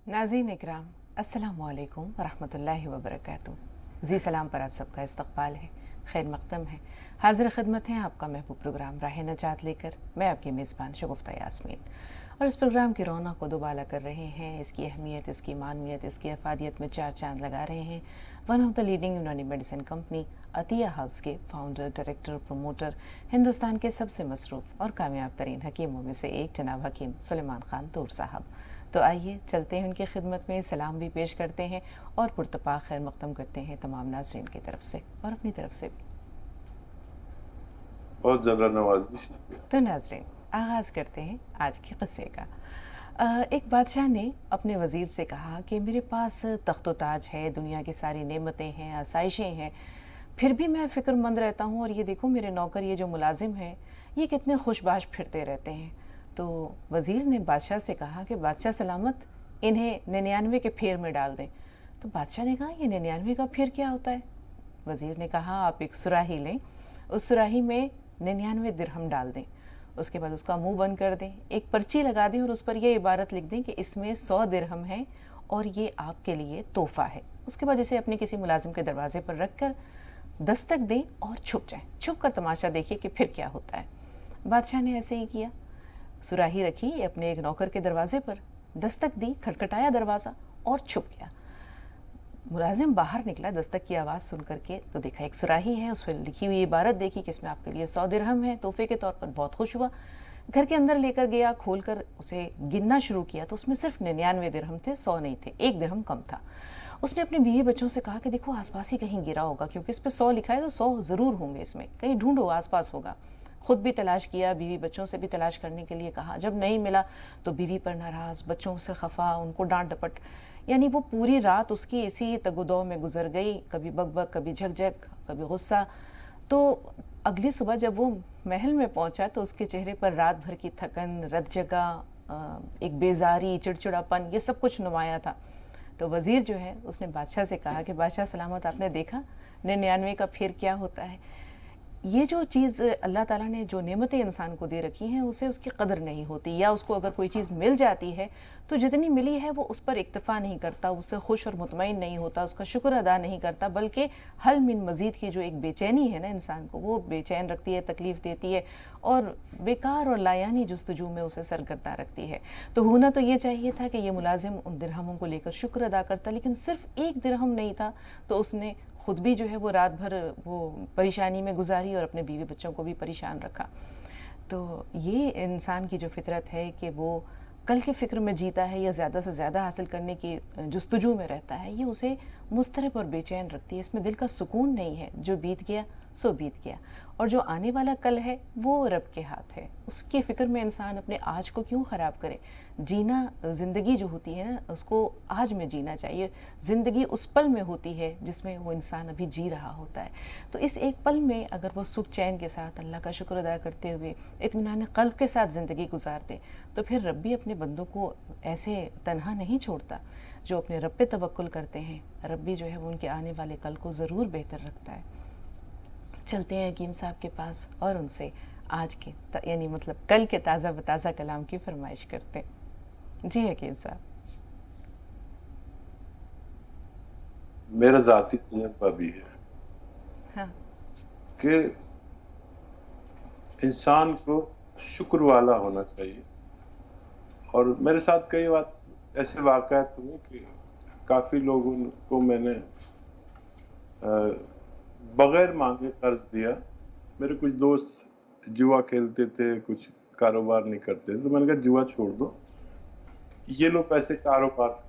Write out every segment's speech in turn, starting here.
नाज़रीन इकराम, अस्सलामु अलैकुम वरहमतुल्लाहि वबरकातुहू। जी सलाम पर आप सबका इस्तकबाल है, खैर मक़दम है। हाजिर खिदमत है आपका महबूब प्रोग्राम राह नजात लेकर। मैं आपकी मेज़बान शगुफ्ता यास्मीन, और इस प्रोग्राम की रौनक को दोबाला कर रहे हैं, इसकी अहमियत, इसकी मानवियत, इसकी अफादियत में चार चांद लगा रहे हैं वन ऑफ द लीडिंग यूनानी मेडिसिन कंपनी अतिया हब्स के फाउंडर, डायरेक्टर, प्रमोटर, हिंदुस्तान के सबसे मसरूफ़ और कामयाब तरीन हकीमों में से एक जनाब हकीम सुलेमान ख़ान तूर साहब। तो आइए चलते हैं उनकी खिदमत में, सलाम भी पेश करते हैं और पुरतपा खैर मक़दम करते हैं तमाम नाज़रीन की तरफ से और अपनी तरफ से भी। बहुत ज़्यादा नवाज़िश। तो नाज़रीन, आगाज़ करते हैं आज के क़स्से का। एक बादशाह ने अपने वज़ीर से कहा कि मेरे पास तख्त ताज है, दुनिया की सारी नेमतें हैं, आसाइशें हैं, फिर भी मैं फ़िक्रमंद रहता हूँ, और ये देखो मेरे नौकर, ये जो मुलाजिम हैं, ये कितने खुशबाश फिरते रहते हैं। तो वज़ीर ने बादशाह से कहा कि बादशाह सलामत, इन्हें 99 के फेर में डाल दें। तो बादशाह ने कहा, ये 99 का फेर क्या होता है? वज़ीर ने कहा, आप एक सुराही लें, उस सुराही में 99 दिरहम डाल दें, उसके बाद उसका मुंह बंद कर दें, एक पर्ची लगा दें और उस पर यह इबारत लिख दें कि इसमें 100 दिरहम है और ये आपके लिए तोहफा है। उसके बाद इसे अपने किसी मुलाजिम के दरवाजे पर रख कर दस्तक दें और छुप जाएं। छुप कर तमाशा देखिए कि फिर क्या होता है। बादशाह ने ऐसे ही किया, सुराही रखी अपने एक नौकर के दरवाजे पर, दस्तक दी, खटखटाया दरवाज़ा और छुप गया। मुलाजिम बाहर निकला दस्तक की आवाज़ सुन करके, तो देखा एक सुराही है, उस पर लिखी हुई इबारत देखी कि इसमें आपके लिए 100 दिरहम है तोहफे के तौर पर। बहुत खुश हुआ, घर के अंदर लेकर गया, खोलकर उसे गिनना शुरू किया तो उसमें सिर्फ 99 दिरहम थे, 100 नहीं थे, एक दिरहम कम था। उसने अपने बीवी बच्चों से कहा कि देखो आसपास ही कहीं गिरा होगा, क्योंकि इस पर 100 लिखा है तो 100 ज़रूर होंगे इसमें, कहीं ढूंढो आसपास होगा। खुद भी तलाश किया, बीवी बच्चों से भी तलाश करने के लिए कहा। जब नहीं मिला तो बीवी पर नाराज़, बच्चों से खफा, उनको डांट डपट, यानी वो पूरी रात उसकी इसी तगुदो में गुजर गई, कभी बकबक, कभी झकझक, कभी गुस्सा। तो अगली सुबह जब वो महल में पहुंचा तो उसके चेहरे पर रात भर की थकन, रत जगह, एक बेजारी, चिड़चिड़ापन, ये सब कुछ नुमाया था। तो वज़ीर जो है उसने बादशाह से कहा कि बादशाह सलामत, आपने देखा 99 का फेर क्या होता है। ये जो चीज़ अल्लाह ताला ने जो नेमतें इंसान को दे रखी हैं, उसे उसकी कदर नहीं होती, या उसको अगर कोई चीज़ मिल जाती है तो जितनी मिली है वो उस पर इक्तफ़ा नहीं करता, उससे खुश और मुतमईन नहीं होता, उसका शुक्र अदा नहीं करता, बल्कि हल मिन मज़ीद की जो एक बेचैनी है ना इंसान को, वो बेचैन रखती है, तकलीफ़ देती है और बेकार और लायानी जुस्तजू में उसे सरगर्दा रखती है। तो होना तो ये चाहिए था कि ये मुलाजिम उन दिरहमों को लेकर शुक्र अदा करता, लेकिन सिर्फ एक दिरहम नहीं था, तो उसने खुद भी जो है वो रात भर वो परेशानी में गुजारी और अपने बीवी बच्चों को भी परेशान रखा। तो ये इंसान की जो फितरत है कि वो कल के फ़िक्र में जीता है या ज़्यादा से ज़्यादा हासिल करने की जुस्तजू में रहता है, ये उसे मुस्तरब और बेचैन रखती है। इसमें दिल का सुकून नहीं है। जो बीत गया सो बीत गया, और जो आने वाला कल है वो रब के हाथ है। उसकी फ़िक्र में इंसान अपने आज को क्यों ख़राब करे। जीना, ज़िंदगी जो होती है ना, उसको आज में जीना चाहिए। ज़िंदगी उस पल में होती है जिसमें वो इंसान अभी जी रहा होता है। तो इस एक पल में अगर वो सुख चैन के साथ, अल्लाह का शुक्र अदा करते हुए, इत्मीनान क़ल्ब के साथ ज़िंदगी गुजारते, तो फिर रब भी अपने बंदों को ऐसे तन्हा नहीं छोड़ता। जो अपने रब पे तवक्कुल करते हैं, रब भी जो है वो उनके आने वाले कल को ज़रूर बेहतर रखता है। चलते हैं हकीम साहब के पास और उनसे आज के यानी मतलब कल के ताज़ा बताज़ा कलाम की फरमाइश करते हैं। जी हकीम साहब। मेरा ज़ाती तजुर्बा भी है हाँ। कि इंसान को शुक्र वाला होना चाहिए। और मेरे साथ कई बात ऐसे वाक़यात हुए कि काफ़ी लोगों को मैंने बग़ैर मांगे कर्ज दिया। मेरे कुछ दोस्त जुआ खेलते थे, कुछ कारोबार नहीं करते थे, तो मैंने कहा जुआ छोड़ दो, ये लो पैसे कारोबार।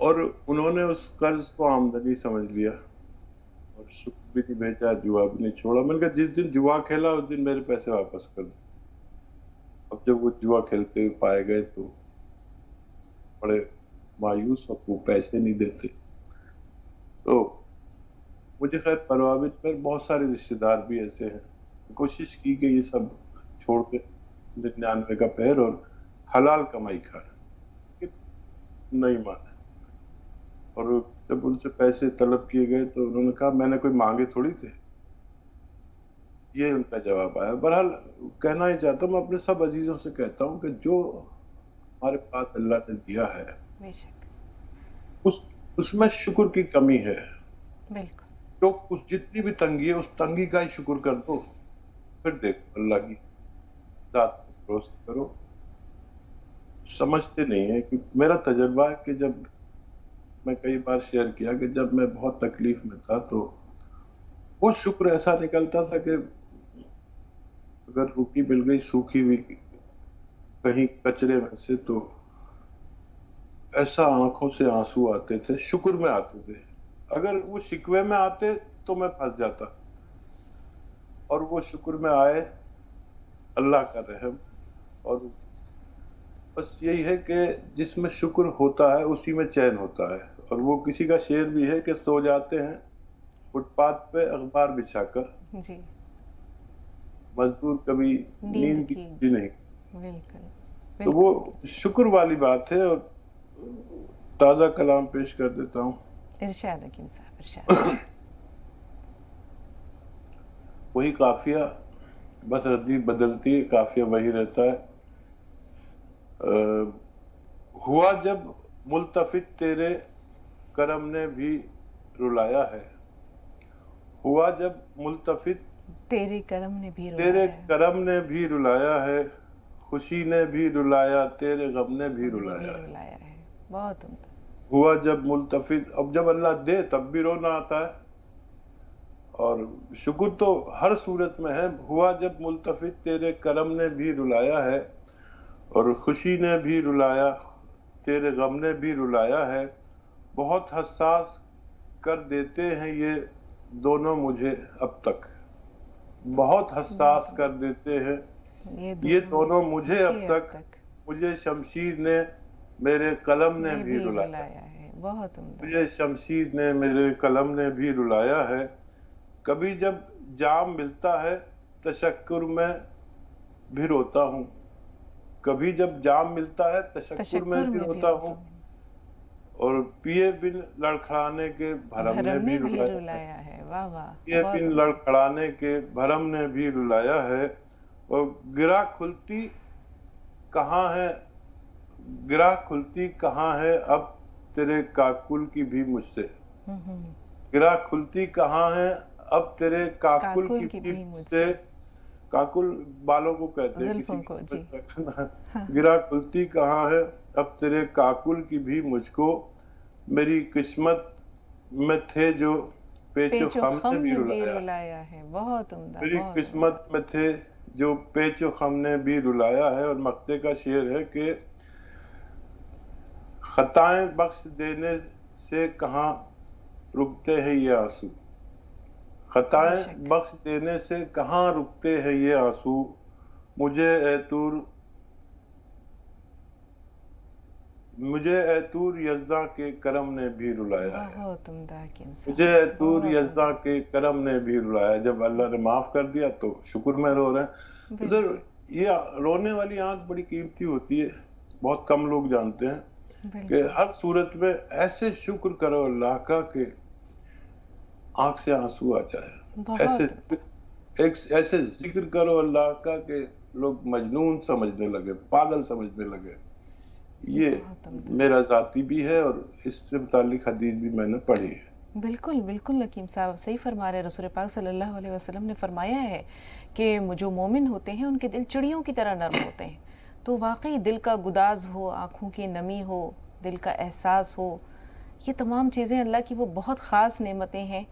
और उन्होंने उस कर्ज को आमदनी समझ लिया और शुक्र भी नहीं भेजा, जुआ भी नहीं छोड़ा। मैंने कहा जिस दिन जुआ खेला उस दिन मेरे पैसे वापस कर दो। अब जब वो जुआ खेलते हुए पाए गए तो बड़े मायूस, और वो पैसे नहीं देते। तो मुझे खैर प्रभावित कर बहुत सारे रिश्तेदार भी ऐसे हैं। कोशिश की कि ये सब छोड़ के 99 का पैर और हलाल कमाई खाए, नहीं माने। और जब उनसे पैसे तलब किए गए तो उन्होंने कहा मैंने कोई मांगे थोड़ी थे, ये उनका जवाब आया। बहरहाल कहना ही चाहता हूँ, मैं अपने सब अजीजों से कहता हूँ कि जो हमारे पास अल्लाह ने दिया है, बे शक, उसमें शुक्र की कमी है। बिल्कुल। तो उस जितनी भी तंगी है, उस तंगी का ही शुक्र कर दो, फिर देखो अल्लाह की ज़ात पे भरोसा करो। समझते नहीं है कि मेरा तजुर्बा है कि जब मैं कई बार शेयर किया कि जब मैं बहुत तकलीफ में था, तो वो शुक्र ऐसा निकलता था कि अगर रोटी मिल गई सूखी हुई कहीं कचरे में से, तो ऐसा आंखों से आंसू आते थे, शुक्र में आते थे। अगर वो शिकवे में आते तो मैं फंस जाता, और वो शुक्र में आए, अल्लाह का रहम। और बस यही है कि जिसमें शुक्र होता है उसी में चैन होता है। और वो किसी का शेर भी है कि सो जाते हैं फुटपाथ पे अखबार बिछाकर, जी, मजदूर कभी नींद नींद की की, पूरी नहीं। बिल्कुल, तो बिल्कुल। वो शुक्र वाली बात है। और ताज़ा कलाम पेश कर देता हूँ। इरशाद हकीम साहब, इरशाद। वही काफिया, बस रद्दी बदलती है, काफिया वही रहता है। हुआ जब मुल्तफित तेरे करम ने भी रुलाया है। हुआ जब मुल्तफित तेरे करम ने भी तेरे रुलाया है, करम ने भी रुलाया है, खुशी ने भी रुलाया, तेरे गम ने भी हमने भी रुलाया है। रुलाया है। बहुत उम्दा। हुआ जब मुल्तफित, अब जब अल्लाह दे तब भी रोना आता है। और शुक्र तो हर सूरत में है। हुआ जब मुल्तफित तेरे करम ने भी रुलाया है, और खुशी ने भी रुलाया, तेरे गम ने भी रुलाया है। बहुत हसास कर देते हैं ये दोनों मुझे अब तक, बहुत बहुत हसास कर उम्दा। देते हैं ये ये दोनों दोनों मुझे अब मुझे अब तक। तक मुझे शमशीर ने मेरे कलम ने ने भी भी रुलाया, रुलाया है। बहुत उम्दा। मुझे शमशीर ने मेरे कलम ने भी रुलाया है। कभी जब जाम मिलता है तशक्कुर में भी रोता हूँ, कभी जब जाम मिलता है तशक्कुर में तशक्कुर भी में भी रोता रोता हूँ। हूँ, और पिए बिन लड़खड़ाने के भरम ने भरम भी ने भी रुलाया है, रुलाया है। वाह वाह, पिए बहुत बिन उम्दा। लड़खड़ाने के भरम ने भी रुलाया है। और गिरा खुलती कहाँ है, गिरा खुलती कहाँ है अब तेरे काकुल की भी मुझसे। हम्म। गिरा खुलती कहाँ है अब तेरे काकुल काकुल की की भी भी मुझसे। मुझसे, काकुल बालों को कहते हैं, किसी जुल्फों को की जी। हाँ, गिरा खुलती कहाँ है अब तेरे काकुल की भी मुझको। मेरी किस्मत में थे जो पेचो पेचो खम खम ने भी ने भी रुलाया, रुलाया है। बहुत उम्दा, मेरी बहुत उम्दा। किस्मत में थे जो पेचो खम ने भी रुलाया है। और मक्ते का शेर है कि खताएं बख्श देने से कहाँ रुकते हैं ये आंसू, खताएं बेशक। बख्श देने से कहाँ रुकते हैं ये आंसू। मुझे ऐतूर मुझे ऐतूर यज़्दा के करम ने भी रुलाया है, बहुत उम्दा हकीम मुझे साहब, ऐतूर बहुत यज़्दा उम्दा। के करम ने भी रुलाया। जब अल्लाह ने माफ कर दिया तो शुक्र में रो रहे हैं। तो सर, बिल्कुल, ये रोने वाली आंख बड़ी कीमती होती है, बहुत कम लोग जानते हैं कि बिल्कुल। हर सूरत में ऐसे शुक्र करो अल्लाह का कि आंख से आंसू आ जाए। ऐसे बहुत उम्दा, ऐसे जिक्र करो अल्लाह का कि लोग मजनून समझने लगे, पागल समझने लगे। ये बहुत उम्दा। मेरा जाती भी है, और इससे मुतालिक हदीस भी मैंने पढ़ी है। बिल्कुल, बिल्कुल हकीम साहब सही फरमा रहे हैं। रसूल पाक सल्लल्लाहु अलैहि वसल्लम ने फरमाया है कि जो मोमिन होते हैं उनके दिल चिड़ियों की तरह नर्म होते हैं। तो वाकई दिल का गुदाज हो, आँखों की नमी हो, दिल का एहसास हो, ये तमाम चीज़ें अल्लाह की वो बहुत ख़ास नेमतें हैं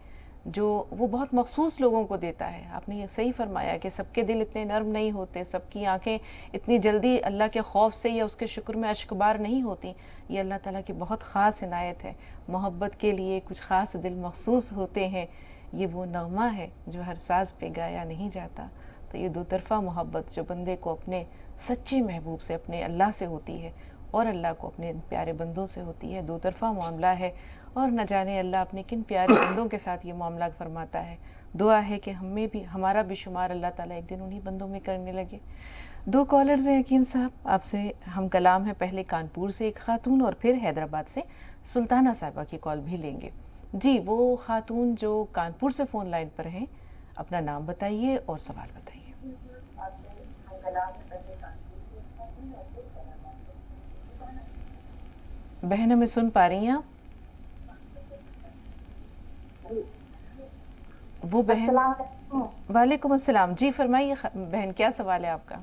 जो वो बहुत मखसूस लोगों को देता है। आपने ये सही फरमाया कि सबके दिल इतने नर्म नहीं होते, सबकी आंखें इतनी जल्दी अल्लाह के खौफ से या उसके शुक्र में अश्कबार नहीं होती। ये अल्लाह ताला की बहुत ख़ास इनायत है। मोहब्बत के लिए कुछ ख़ास दिल मखसूस होते हैं। ये वो नगमा है जो हर साज पे गाया नहीं जाता। तो ये दो तरफ़ा मोहब्बत जो बंदे को अपने सच्चे महबूब से, अपने अल्लाह से होती है और अल्लाह को अपने प्यारे बंदों से होती है, दो तरफ़ा मामला है। और न जाने अल्लाह अपने किन प्यारे बंदों के साथ ये मामला फरमाता है। दुआ है कि हमें भी, हमारा भी शुमार अल्लाह ताला एक दिन उन्हीं बंदों में करने लगे। दो कॉलर्स हैं हकीम साहब, आपसे हम कलाम है। पहले कानपुर से एक खातून और फिर हैदराबाद से सुल्ताना साहिबा की कॉल भी लेंगे। जी, वो खातून जो कानपुर से फ़ोन लाइन पर हैं, अपना नाम बताइए और सवाल बताइए। बहन हमें सुन पा रही हैं आप? वो बहन, वालेकुम अस्सलाम। जी फरमाइए बहन, क्या सवाल है आपका?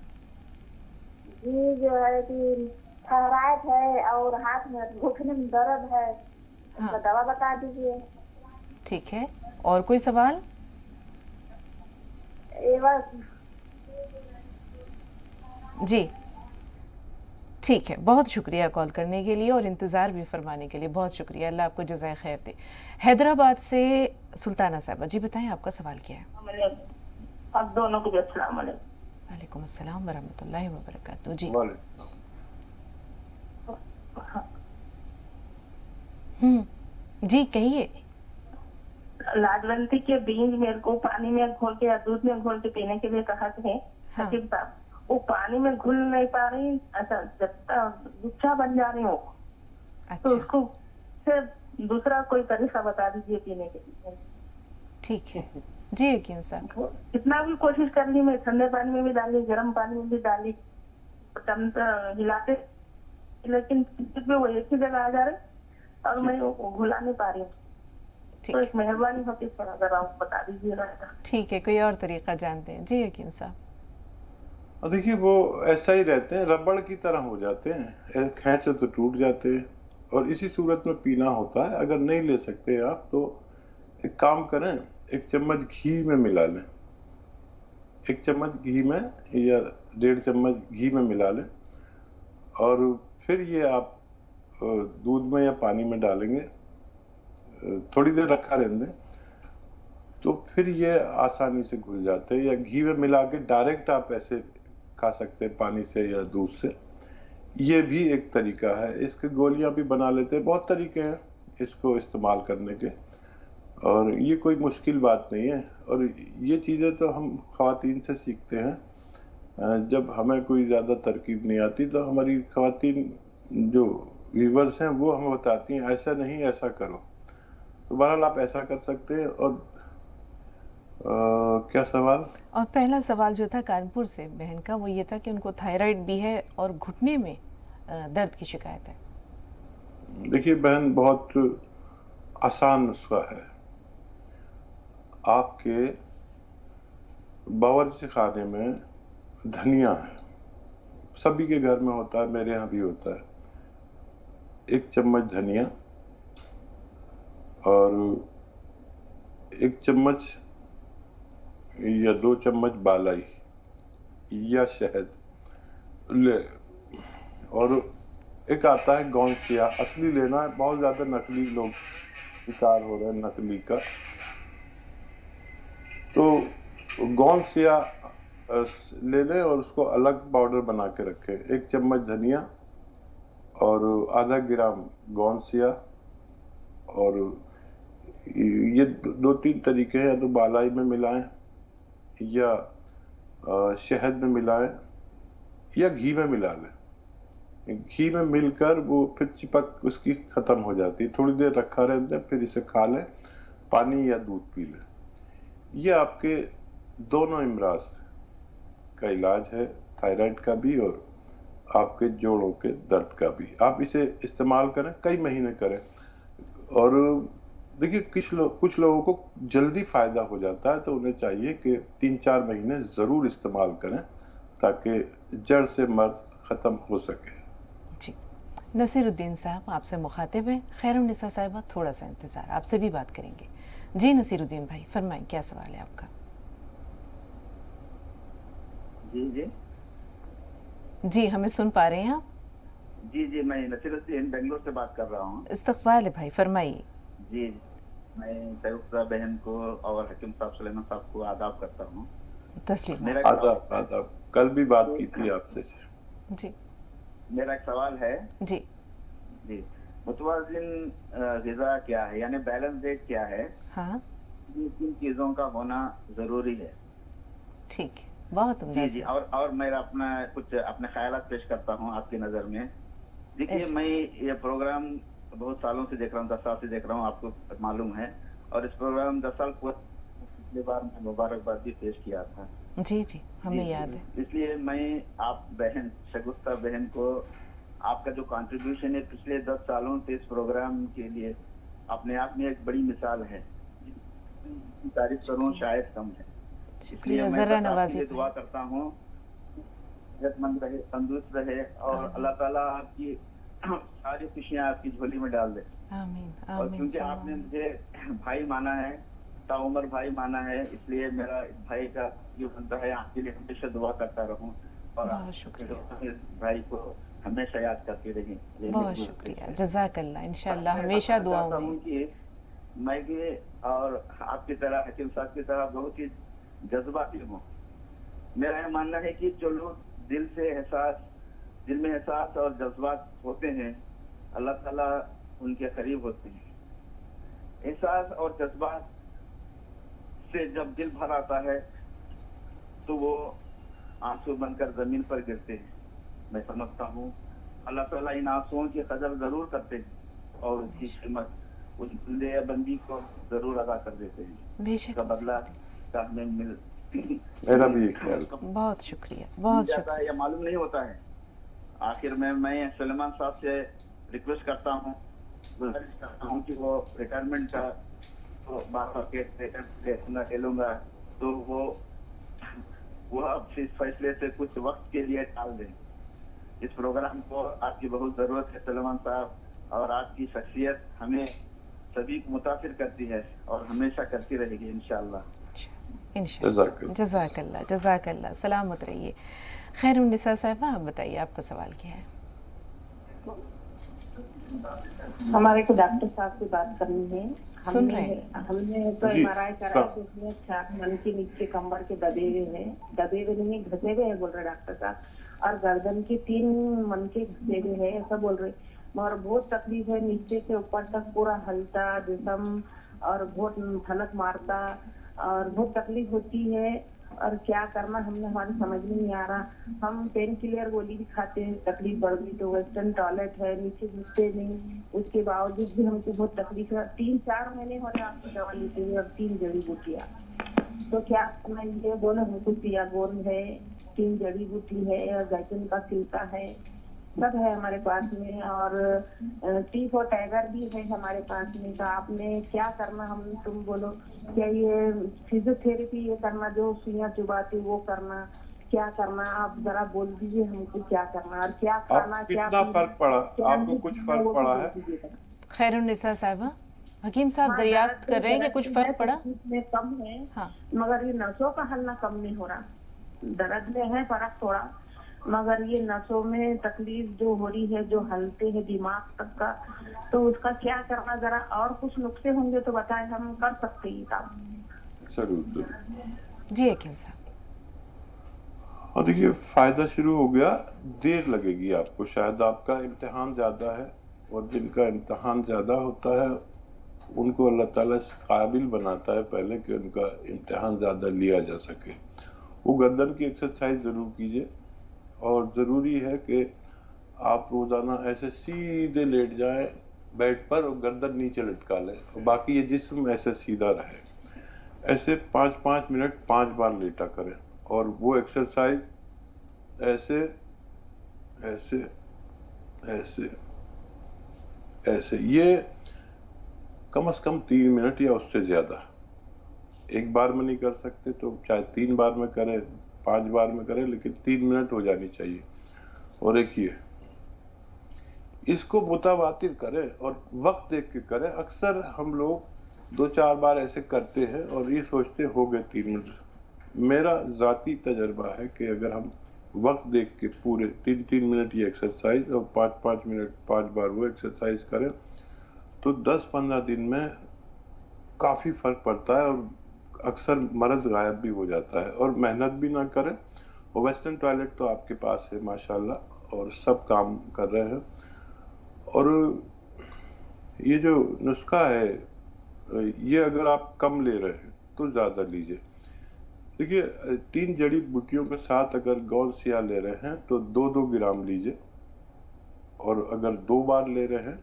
जी जो है कि थायराइड है और हाथ में घुटने में दर्द है, हाँ, दवा बता दीजिए। ठीक है, और कोई सवाल? ये बस। जी ठीक है, बहुत शुक्रिया कॉल करने के लिए और इंतज़ार भी फरमाने के लिए, बहुत शुक्रिया। अल्लाह आपको जज़ाए खैर दे। हैदराबाद से सुल्ताना साहबा, जी बताएं आपका सवाल क्या है? आप दोनों को भी अस्सलाम वालेकुम। वालेकुम अस्सलाम वरहमतुल्लाहि वबरकातुहू। जी जी कहिए। लाजवंती के बीज मेरे को पानी में घोल के या दूध में घोल के पीने के लिए कहा थे हाँ। हकीम साहब, वो पानी में घुल नहीं पा रही, अच्छा गुच्छा बन जा रही हूँ। अच्छा, तो उसको फिर दूसरा कोई तरीका बता दीजिए पीने के लिए। ठीक है जी यकीन साहब। कितना भी कोशिश कर ली, मैं ठंडे पानी में भी डाली, गर्म पानी में भी डाली, हिलाते, लेकिन फिर भी वो एक ही जगह आ जा रहे और मैं वो घुला नहीं पा रही हूँ। तो एक मेहरबानी होती है अगर आप बता दीजिएगा। ठीक है, कोई और तरीका जानते हैं? जी यकीन साहब। देखिए वो ऐसा ही रहते हैं, रबड़ की तरह हो जाते हैं, खींचो तो टूट जाते हैं, और इसी सूरत में पीना होता है। अगर नहीं ले सकते आप तो एक काम करें, एक चम्मच घी में मिला लें, एक चम्मच घी में या 1.5 चम्मच घी में मिला लें, और फिर ये आप दूध में या पानी में डालेंगे, थोड़ी देर रखा रहने दें, तो फिर ये आसानी से घुल जाते हैं। या घी में मिला के डायरेक्ट आप ऐसे खा सकते हैं पानी से या दूध से, ये भी एक तरीका है। इसके गोलियां भी बना लेते हैं, बहुत तरीके हैं इसको इस्तेमाल करने के, और ये कोई मुश्किल बात नहीं है। और ये चीज़ें तो हम ख़वातीन से सीखते हैं, जब हमें कोई ज़्यादा तरकीब नहीं आती तो हमारी ख़वातीन जो व्यूवर्स हैं वो हमें बताती हैं ऐसा नहीं ऐसा करो। तो बहरहाल आप ऐसा कर सकते हैं। और क्या सवाल? और पहला सवाल जो था कानपुर से बहन का, वो ये था कि उनको थायराइड भी है और घुटने में दर्द की शिकायत है। देखिए बहन, बहुत आसान नुस्खा है। आपके बावर्ची खाने में धनिया है, सभी के घर में होता है, मेरे यहाँ भी होता है। 1 चम्मच धनिया और 1 चम्मच या 2 चम्मच बालाई या शहद ले, और एक आता है गौनसिया, असली लेना है, बहुत ज्यादा नकली लोग शिकार हो रहे हैं नकली का। तो गौनसिया ले लें और उसको अलग पाउडर बना के रखें। 1 चम्मच धनिया और आधा ग्राम गौनसिया, और ये 2-3 तरीके हैं, या तो बालाई में मिलाएं या शहद में मिलाएं या घी में मिला लें। घी में मिलकर वो फिर चिपक उसकी खत्म हो जाती है, थोड़ी देर रखा रहता है, फिर इसे खा लें, पानी या दूध पी लें। ये आपके दोनों इमराज का इलाज है, थायराइड का भी और आपके जोड़ों के दर्द का भी। आप इसे इस्तेमाल करें, कई महीने करें। और देखिए कुछ लोगों को जल्दी फायदा हो जाता है, तो उन्हें चाहिए कि 3-4 महीने जरूर इस्तेमाल करें ताकि जड़ से मर्ज खत्म हो सके। जी नसीरुद्दीन साहब आपसे मुखातिब हैं। खैरुन्निसा साहिबा, थोड़ा सा इंतजार, आपसे भी बात करेंगे। जी नसीरुद्दीन भाई फरमाएं, क्या सवाल है आपका? जी जी जी हमें सुन पा रहे हैं आप? जी जी मैं नसीरुद्दीन बेंगलोर से बात कर रहा हूँ। इस्तकबाल है भाई, फरमाइए। जी मैं सैयदा बहन को और हकीम साहब सुलेमान साहब को आदाब करता हूँ। तस्लीम। आदाब। कल भी बात की थी आपसे। जी मेरा एक सवाल है। जी जी मुतवाज़िन ग़िज़ा क्या है, यानी बैलेंस डाइट क्या है? हाँ किन चीज़ों का होना ज़रूरी है? ठीक है, बहुत उम्दा। जी जी और मेरा अपना कुछ अपने ख़यालात पेश करता हूँ आपकी नज़र में। देखिए मैं ये प्रोग्राम बहुत सालों से देख रहा हूँ, 10 साल से देख रहा हूँ, आपको मालूम है। और इस प्रोग्राम 10 साल पिछली बार मैं मुबारकबाद भी पेश किया था। जी जी हमें याद है। इसलिए मैं आप बहन शगुफ्ता बहन को आपका जो कंट्रीब्यूशन है पिछले 10 सालों से इस प्रोग्राम के लिए अपने आप में एक बड़ी मिसाल है, तारीफ करूं शायद कम है। इसलिए शुक्रिया, मैं ज़रा बस आपके नवाजी लिए दुआ करता हूं, सेहतमंद रहे, तंदुरुस्त रहे और अल्लाह ताला आपकी सारी खुशियां आपकी झोली में डाल दे। आमीन और आमीन क्योंकि आपने मुझे भाई माना है, ताउमर भाई माना है, इसलिए मेरा भाई का ये बनता है आपके लिए हमेशा दुआ करता रहूं और बहुत आप शुक्रिया, इस भाई को हमेशा याद करते रहें। ये बहुत मेरी शुक्रिया, है। जज़ाकल्लाह, इंशाअल्लाह मैं हमेशा बताना दुआओं चाहता में। हूं कि मैं भी और आपकी तरह हकीम साहब की तरह बहुत ही जज्बाती हूँ। मेरा यह मानना है कि जो लोग दिल में एहसास और जज्बात होते हैं, अल्लाह ताला उनके करीब होते हैं। एहसास और जज्बात से जब दिल भर आता है तो वो आंसू बनकर जमीन पर गिरते हैं। मैं समझता हूँ अल्लाह ताला इन आंसुओं की कदर जरूर करते हैं और उसकी कीमत उस बंदे या बंदी को जरूर अदा कर देते हैं। बेशक इसका बदला का हमें मेरा भी एक ख्याल। बहुत शुक्रिया, बहुत जाता है शुक्रिया। या मालूम नहीं होता है। आखिर में मैं सुलेमान साहब से रिक्वेस्ट करता हूँ, गुजारिश करता हूँ कि वो रिटायरमेंट का तो बात करके लूंगा तो वो अब इस फैसले से कुछ वक्त के लिए टाल दें। इस प्रोग्राम को आपकी बहुत जरूरत है सुलेमान साहब, और आपकी शख्सियत हमें सभी को मुतासिर करती है और हमेशा करती रहेगी इंशाअल्लाह। इंशाअल्लाह, जज़ाकल्लाह जज़ाकल्लाह, सलामत रहिए। खैरुन्निसा साहिबा, आप बताइए, आपका सवाल क्या है? हमारे को डॉक्टर साहब से बात करनी है। सुन रहे हैं। हमने तो MRI करा है, जिसमें चार मन के नीचे कमर के दबे हुए नहीं, घसे हुए हैं बोल रहे डॉक्टर साहब, और गर्दन के 3 मन के घसे हुए हैं ऐसा बोल रहे। मगर बहुत तकलीफ है, नीचे से ऊपर तक पूरा हलता जिस्म और बहुत थनक मारता और बहुत तकलीफ होती है। और क्या करना हमारी समझ में नहीं आ रहा। हम पेन किलर गोली भी खाते हैं, तकलीफ बढ़ गई तो वेस्टर्न टॉयलेट है, नीचे घुसते नहीं, उसके बावजूद भी हमको बहुत तकलीफ है। 3-4 महीने हो रहे आपकी दवा लेते हुए, अब 3 जड़ी बूटियाँ। तो क्या करना, ये बोलो हमको पियागोन है, 3 जड़ी बूटी है और जैतून का छिलका है, सब है हमारे पास में, और T4 टाइगर भी है हमारे पास में। तो आपने क्या करना, तुम बोलो, क्या ये फिजियोथेरेपी ये करना, जो सुइयां चुबाती वो करना, क्या करना, आप जरा बोल दीजिए हमको क्या करना और क्या खाना, क्या कितना फर्क पड़ा आपको? कुछ फर्क पड़ा है? खैरुन्निसा साहिबा, हकीम साहब दरियाफ्त कर रहे हैं कि कुछ फर्क पड़ा? में कम है, हाँ, मगर ये नसों का हलना कम नहीं हो रहा। दर्द में है फर्क थोड़ा, मगर ये नसों में तकलीफ जो हो रही है, जो हलते हैं दिमाग तक का, तो उसका क्या करना, जरा और कुछ नुस्खे होंगे तो बताएं, हम कर सकते हैं काम। जरूर। जी हकीम साहब। और देखिए, फायदा शुरू हो गया, देर लगेगी आपको, शायद आपका इम्तिहान ज्यादा है, और जिनका इम्तिहान ज्यादा होता है उनको अल्लाह ताला काबिल बनाता है पहले कि उनका इम्तिहान ज्यादा लिया जा सके। वो गर्दन की एक्सरसाइज जरूर कीजिए, और ज़रूरी है कि आप रोज़ाना ऐसे सीधे लेट जाएं बेड पर और गर्दन नीचे लटका लें, और बाकी ये जिस्म ऐसे सीधा रहे। ऐसे 5-5 मिनट 5 बार लेटा करें, और वो एक्सरसाइज ऐसे ऐसे ऐसे ऐसे, ये कम से कम 3 मिनट या उससे ज़्यादा। एक बार में नहीं कर सकते तो चाहे 3 बार में करें, 5 बार में करें, लेकिन 3 मिनट हो जानी चाहिए। और एक ये, इसको मुतवातिर करें और वक्त देख के करें। अक्सर हम लोग 2-4 बार ऐसे करते हैं और ये सोचते हो गए 3 मिनट। मेरा जाती तजर्बा है कि अगर हम वक्त देख के पूरे 3-3 मिनट ये एक्सरसाइज और 5-5 मिनट 5 बार वो एक्सरसाइज करें तो 10-15 दिन में काफ़ी फर्क पड़ता है, और अक्सर मर्ज गायब भी हो जाता है। और मेहनत भी ना करें, और वेस्टर्न टॉयलेट तो आपके पास है माशाल्लाह, और सब काम कर रहे हैं। और ये जो नुस्खा है, ये अगर आप कम ले रहे हैं तो ज़्यादा लीजिए। देखिए, 3 जड़ी बूटियों के साथ अगर गौन सिया ले रहे हैं तो 2-2 ग्राम लीजिए, और अगर 2 बार ले रहे हैं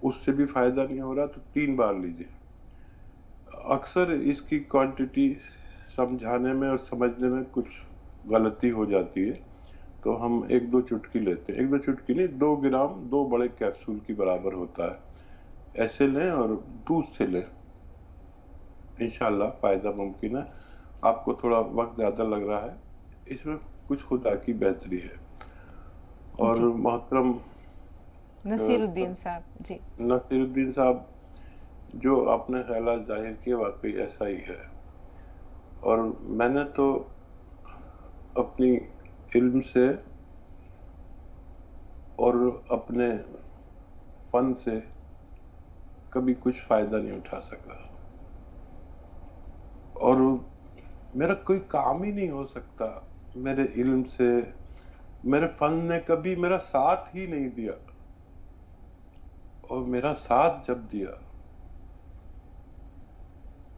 उससे भी फायदा नहीं हो रहा तो 3 बार लीजिए। अक्सर इसकी क्वांटिटी समझाने में और समझने में कुछ गलती हो जाती है, تو ہم 1-2 چٹکی لیتے ہیں, 1-2 چٹکی نہیں, 2 گرام 2 بڑے کیپسول کی برابر ہوتا ہے, ایسے لیں اور دودھ سے لیں, انشاءاللہ فائدہ ممکن ہے. آپ کو تھوڑا وقت زیادہ لگ رہا ہے, اس میں کچھ خدا کی بہتری ہے. اور جی محترم نصیر الدین صاحب, جی نصیر الدین صاحب, جو آپ نے خیالات ظاہر کیے واقعی ایسا ہی ہے. اور میں نے تو اپنی علم سے اور اپنے فن سے کبھی کچھ فائدہ نہیں اٹھا سکا, اور میرا کوئی کام ہی نہیں ہو سکتا میرے علم سے. میرے فن نے کبھی میرا ساتھ ہی نہیں دیا, اور میرا ساتھ جب دیا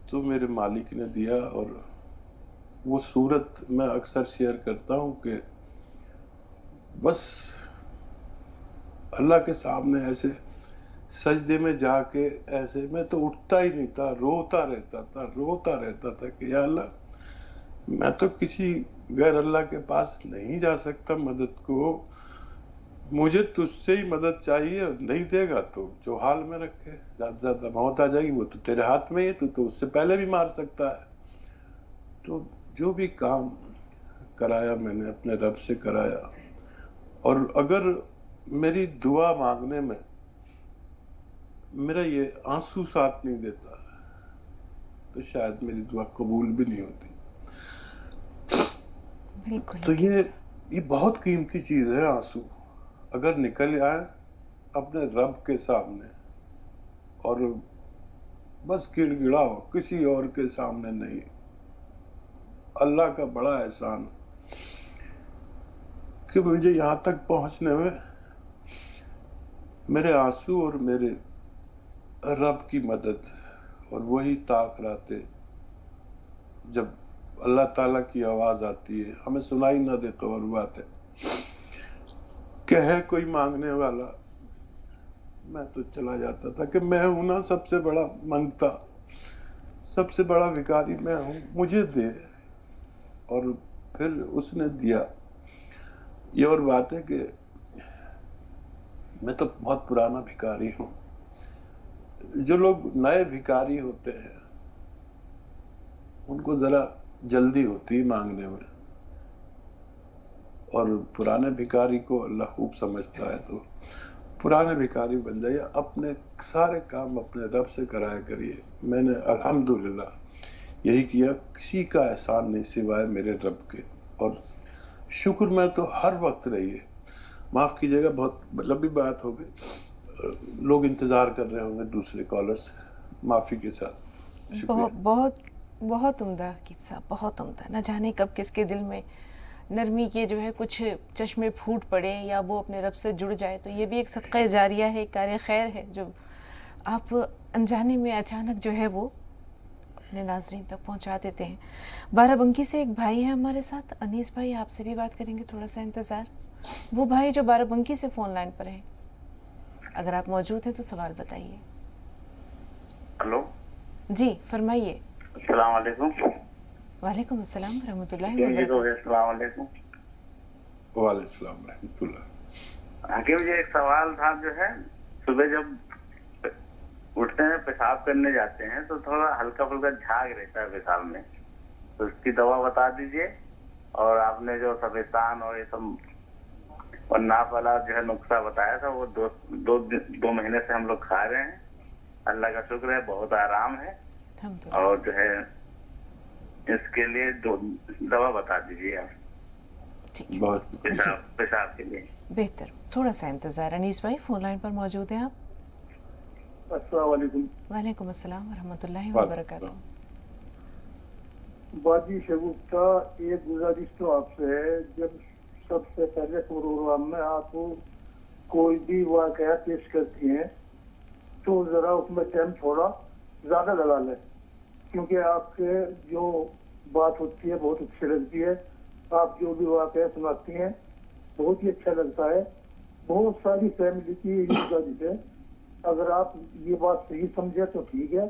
تو میرے مالک نے دیا. اور وہ صورت میں اکثر شیئر کرتا ہوں کہ بس اللہ کے سامنے ایسے سجدے میں جا کے ایسے میں تو اٹھتا ہی نہیں تھا, روتا رہتا تھا کہ یا اللہ, میں تو کسی غیر اللہ کے پاس نہیں جا سکتا مدد کو, مجھے تجھ سے ہی مدد چاہیے, اور نہیں دے گا تو جو حال میں رکھے, زیادہ موت آ جائے گی وہ تو تیرے ہاتھ میں ہی, تو اس سے پہلے بھی مار سکتا ہے. تو جو بھی کام کرایا میں نے اپنے رب سے کرایا, اور اگر میری دعا مانگنے میں میرا یہ آنسو ساتھ نہیں دیتا تو شاید میری دعا قبول بھی نہیں ہوتی. بالکل. تو یہ بہت قیمتی چیز ہے آنسو, اگر نکل آئے اپنے رب کے سامنے اور بس گڑ گڑاؤ, کسی اور کے سامنے نہیں. اللہ کا بڑا احسان کہ مجھے یہاں تک پہنچنے میں میرے آنسو اور میرے رب کی مدد, اور وہی تاخراتے جب اللہ تعالیٰ کی آواز آتی ہے, ہمیں سنائی نہ دے تو اور بات ہے, کہ ہے کوئی مانگنے والا, میں تو چلا جاتا تھا کہ میں ہوں نا سب سے بڑا منگتا, سب سے بڑا بھکاری میں ہوں, مجھے دے. اور پھر اس نے دیا. یہ اور بات ہے کہ میں تو بہت پرانا بھکاری ہوں. جو لوگ نئے بھکاری ہوتے ہیں ان کو ذرا جلدی ہوتی ہے مانگنے میں, اور پرانے بھکاری کو اللہ خوب سمجھتا ہے, تو پرانے بھکاری بن جائیے, اپنے سارے کام اپنے رب سے کرایا کریے. میں نے الحمدللہ یہی کیا, کسی کا احسان نہیں سوائے میرے رب کے, اور شکر میں تو ہر وقت رہیے. معاف کیجیے گا بہت لمبی بات ہو گئی, لوگ انتظار کر رہے ہوں گے دوسرے کالرز, معافی کے ساتھ. شکریہ. بہت عمدہ حکیم صاحب, بہت عمدہ. نہ جانے کب کس کے دل میں نرمی کے جو ہے کچھ چشمے پھوٹ پڑے یا وہ اپنے رب سے جڑ جائے, تو یہ بھی ایک صدقہ جاریہ ہے, ایک کار خیر ہے جو آپ انجانے میں اچانک جو ہے وہ اپنے ناظرین تک پہنچا دیتے ہیں. بارہ بنکی سے ایک بھائی ہے ہمارے ساتھ, انیس بھائی, آپ سے بھی بات کریں گے, تھوڑا سا انتظار. وہ بھائی جو بارہ بنکی سے فون لائن پر ہیں, اگر آپ موجود ہیں تو سوال بتائیے. ہلو جی فرمائیے. السلام علیکم. وعلیکم السلام ورحمۃ اللہ حکیم جی کو وبرکاتہ. السلام علیکم. وعلیکم السلام ورحمۃ اللہ. حکیم جی ایک سوال تھا, جو ہے صبح جب اٹھتے ہیں پیشاب کرنے جاتے ہیں تو تھوڑا ہلکا پھلکا جھاگ رہتا ہے پیشاب میں, تو اس کی دوا بتا دیجئے. اور آپ نے جو سفیدان اور یہ سب اور ناف والا جو ہے نسخہ بتایا تھا, وہ دو مہینے سے ہم لوگ کھا رہے ہیں. اللہ کا شکر ہے, بہت آرام ہے. اور جو ہے اس کے لیے دوا بتا دیجیے آپ, پیشاب کے لیے. بہتر, تھوڑا سا انتظار. انیس بھائی فون لائن پر موجود ہیں آپ. السلام علیکم. وعلیکم السلام ورحمۃ اللہ وبرکاتہ. باجی شگفتہ, ایک گزارش تو آپ سے ہے, جب سب سے پہلے پروگرام میں آپ کوئی بھی واقعہ پیش کرتی ہیں تو ذرا اس میں ٹائم تھوڑا زیادہ لگا لیں, کیونکہ آپ کے جو بات ہوتی ہے بہت اچھی لگتی ہے. آپ جو بھی واقعہ سناتی ہیں بہت ہی اچھا لگتا ہے. بہت ساری فیملی کی گزارش ہے, اگر آپ یہ بات صحیح سمجھے تو ٹھیک ہے,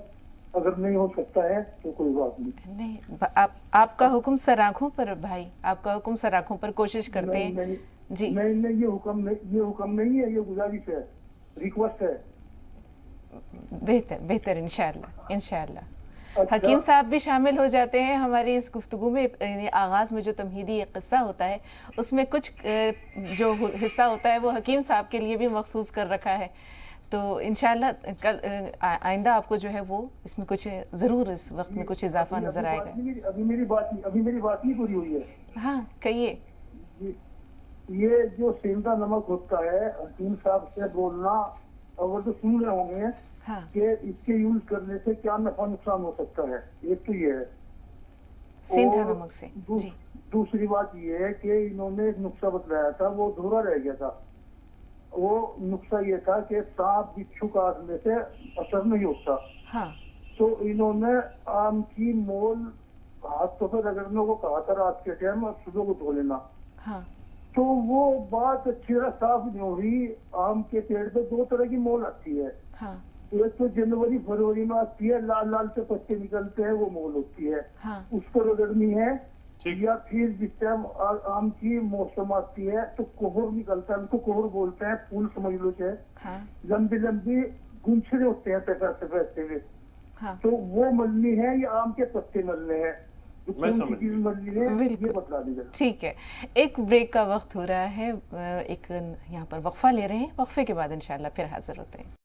अगर नहीं हो सकता है तो कोई बात नहीं। नहीं, आपका हुक्म सर आंखों पर भाई, आपका हुक्म सर आंखों पर, कोशिश करते नहीं हैं नहीं जी। नहीं, ये हुक्म नहीं है, ये गुजारिश है, रिक्वेस्ट है। बेहतर बेहतर, इंशाल्लाह इंशाल्लाह। अच्छा, हकीम साहब भी शामिल हो जाते हैं हमारी इस गुफ्तगू में। आगाज़ में जो तमहीदी एक किस्सा होता है उसमें कुछ जो हिस्सा होता है वो हकीम साहब के लिए भी मखसूस कर रखा है, तो इंशाल्लाह कल आइंदा आपको जो है वो इसमें कुछ ज़रूर इस वक्त में कुछ इजाफा नज़र आएगा। अभी मेरी बात नहीं पूरी हुई है। हाँ कहिए। ये जो सेंधा नमक होता है, हकीम साहब से बोलना, अगर तो सुन रहे होंगे हाँ कि इसके यूज करने से क्या नफा नुकसान हो सकता है, एक तो ये है। सेंधा और नमक से जी। दूसरी बात ये है कि इन्होंने एक नुस्खा बतलाया था, वो अधूरा रह गया था। वो नुस्खा ये था कि सांप बिच्छू काटने से असर नहीं होता। हाँ तो इन्होंने आम की मोल हाथों पर रगड़ने को कहा था रात के टाइम, और सुबह को धो लेना। हाँ तो वो बात अच्छी तरह साफ नहीं हो रही। आम के पेड़ पे दो तरह की मोल आती है, हाँ एक तो जनवरी फरवरी में आती है, लाल लाल से पत्ते निकलते हैं, वो मोल होती है, हाँ उसको रगड़नी है। ठीक। या फिर जिस टाइम आम की मौसम आती है तो कोहर निकलता है, उनको कोहर बोलते हैं, फूल समझ लो चाहे, हाँ लंबी लंबी गुंछरे होते हैं पैसे हुए, हाँ तो वो मलनी है या आम के पत्ते मलने हैं, तो मैं कौन सी समझ चीज गया। मलनी है बिल्कुल। ये बतला दीजिए। ठीक है, एक ब्रेक का वक्त हो रहा है, एक यहाँ पर वक्फा ले रहे हैं, वक्फे के बाद इंशाल्लाह फिर हाजिर होते हैं।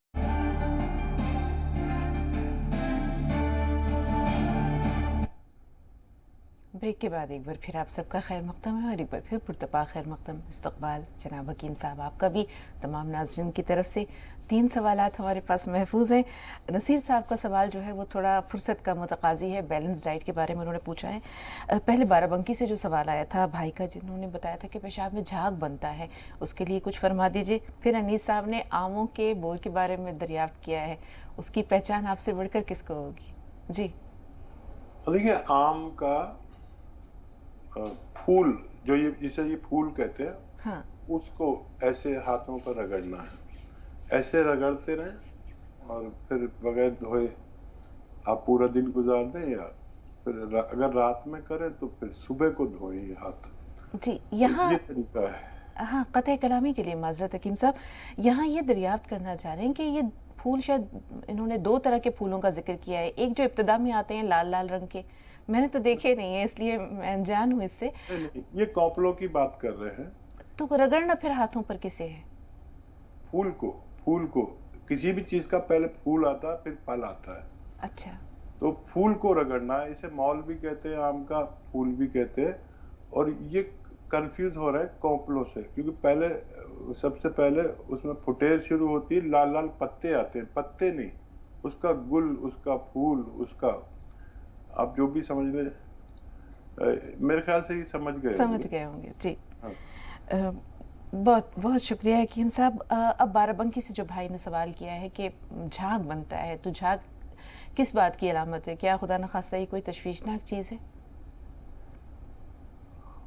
ब्रेक के बाद एक बार फिर आप सबका खैर मक़दम है, और एक बार फिर पुरतपा खैर मक़दम इस्तक़बाल जनाब हकीम साहब आपका भी तमाम नाज़रीन की तरफ से। 3 सवालात हमारे पास महफूज हैं। नसीर साहब का सवाल जो है वो थोड़ा फुर्सत का मुतकाज़ी है, बैलेंस डाइट के बारे में उन्होंने पूछा है। पहले बाराबंकी से जो सवाल आया था भाई का, जिन्होंने बताया था कि पेशाब में झाग बनता है, उसके लिए कुछ फरमा दीजिए। फिर अनीस साहब ने आमों के बोल के बारे में दरियाफ्त किया है, उसकी पहचान आपसे बढ़कर किसको होगी जी? देखिए, आम का फूल, जो ये जिसे ये फूल कहते हैं, हाँ उसको ऐसे हाथों पर रगड़ना है, ऐसे रगड़ते रहें, और फिर बगैर धोए आप पूरा दिन गुजार दें, या फिर अगर रात में करें तो फिर सुबह को धोएं ये हाथ। जी। यहाँ ये तरीका है। हाँ, क़त्ए कलामी के लिए माजरत हकीम साहब, यहाँ ये दरियाफ्त करना चाह रहे हैं कि ये फूल, शायद इन्होंने 2 तरह के फूलों का जिक्र किया है, एक जो इब्तिदा में आते हैं लाल लाल रंग के, मैंने तो देखे नहीं है इसलिए मैं अनजान हूँ इससे। नहीं, ये कॉपलों की बात कर रहे हैं। तो रगड़ना फिर हाथों पर किसे है? फूल को किसी भी चीज का पहले फूल आता है, फिर फल आता है। अच्छा, तो फूल को रगड़ना है, इसे मॉल भी कहते हैं, आम का फूल भी कहते हैं। और ये कंफ्यूज हो रहा है कॉपलों से, क्योंकि पहले, सबसे पहले उसमें फुटेर शुरू होती है, लाल लाल पत्ते आते हैं, पत्ते नहीं, उसका गुल, उसका फूल, उसका, आप जो भी समझ ले, मेरे ख्याल से ही समझ गए होंगे जी। हाँ। बहुत बहुत शुक्रिया हकीम साहब। अब बाराबंकी से जो भाई ने सवाल किया है कि झाग बनता है, तो झाग किस बात की अलामत है? क्या खुदा न खास्ता ये कोई तशवीशनाक चीज़ है?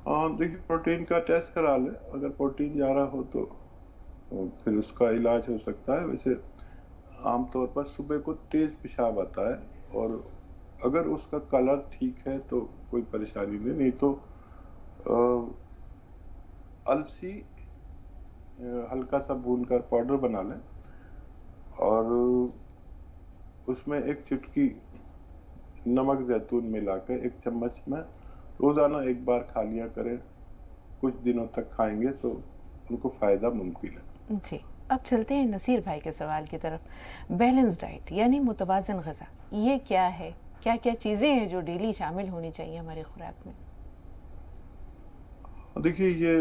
हाँ, देखिए, प्रोटीन का टेस्ट करा ले, अगर प्रोटीन जा रहा हो तो फिर उसका इलाज हो सकता है। वैसे आमतौर पर सुबह को तेज पेशाब आता है, और अगर उसका कलर ठीक है तो कोई परेशानी नहीं तो अलसी हल्का सा भूनकर पाउडर बना लें, और उसमें एक चुटकी नमक जैतून मिलाकर 1 चम्मच में रोजाना 1 बार खा लिया करें। कुछ दिनों तक खाएंगे तो उनको फायदा मुमकिन है जी। अब चलते हैं नसीर भाई के सवाल की तरफ। बैलेंस डाइट यानी मुतवाज़िन ग़िज़ा, ये क्या है? क्या क्या चीज़ें हैं जो डेली शामिल होनी चाहिए हमारी खुराक में? देखिए, ये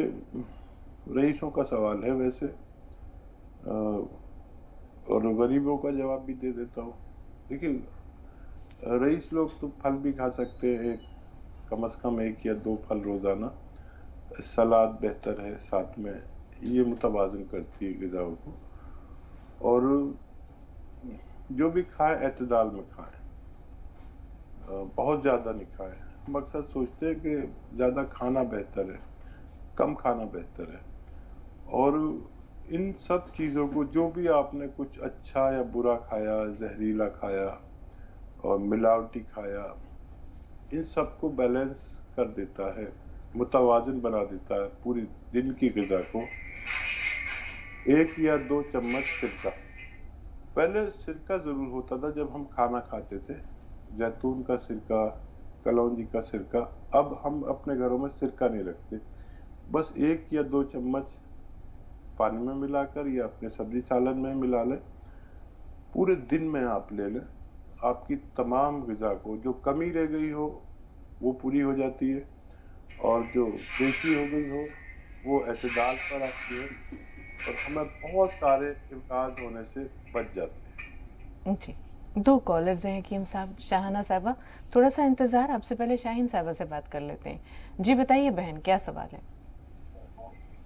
रईसों का सवाल है वैसे, और गरीबों का जवाब भी दे देता हूँ। देखिए, रईस लोग तो फल भी खा सकते हैं, कम से कम 1 या 2 फल रोजाना। सलाद बेहतर है साथ में, ये मुतवाज़िन करती है ग़िज़ाओं को। और जो भी खाएं एतदाल में खाएं, बहुत ज़्यादा नहीं खाएं। हम अक्सर सोचते हैं कि ज़्यादा खाना बेहतर है, कम खाना बेहतर है। और इन सब चीज़ों को, जो भी आपने कुछ अच्छा या बुरा खाया, जहरीला खाया, और मिलावटी खाया, इन सबको बैलेंस कर देता है, मुतवाज़िन बना देता है पूरी दिन की ग़िज़ा को। 1 या 2 चम्मच सिरका, पहले सिरका ज़रूर होता था जब हम खाना खाते थे, जैतून का सिरका, कलौंजी का सिरका। अब हम अपने घरों में सिरका नहीं रखते, बस 1 या 2 चम्मच पानी में मिलाकर या अपने सब्जी सालन में मिला लें, पूरे दिन में आप ले लें। आपकी तमाम ग़िज़ा को जो कमी रह गई हो वो पूरी हो जाती है, और जो बेची हो गई हो वो एतदाल पर आती है, और हमें बहुत सारे इम्कान होने से बच जाते हैं। जी, 2 कॉलर्स हैं हकीम साहब। शाहाना साहबा, थोड़ा सा इंतज़ार, आपसे पहले शाहीन साहबा से बात कर लेते हैं। जी बताइए बहन, क्या सवाल है?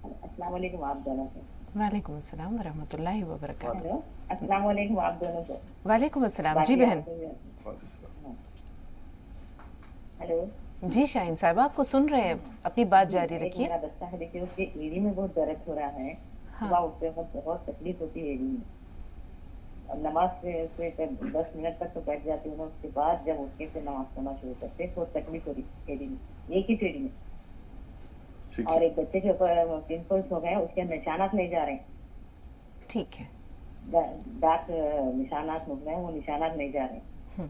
अस्सलाम वालेकुम आप दोनों को। वालेकुम अस्सलाम वरहमतुल्लाहि वबरकातुहू। हेलो, अस्सलाम वालेकुम आप दोनों को। वालेकुम अस्सलाम। जी बहन। हेलो जी शाहीन साहब, आपको सुन रहे हैं, अपनी बात जारी एक रखिए। मेरा बच्चा है, देखिए उसके एड़ी में बहुत दर्द हो रहा है। हाँ। सुबह उठते वक्त बहुत तकलीफ होती है एड़ी में, और नमाज से 10 मिनट तक तो बैठ जाती हूँ, उसके बाद जब उठ के फिर नमाज पढ़ना शुरू करते हैं बहुत तकलीफ हो रही है एड़ी में, एक ही एड़ी में। और एक बच्चे के ऊपर पिंपल्स हो गए, उसके निशानात नहीं जा रहे हैं। ठीक है, दांत निशानात निकले हैं, वो निशानात नहीं जा रहे।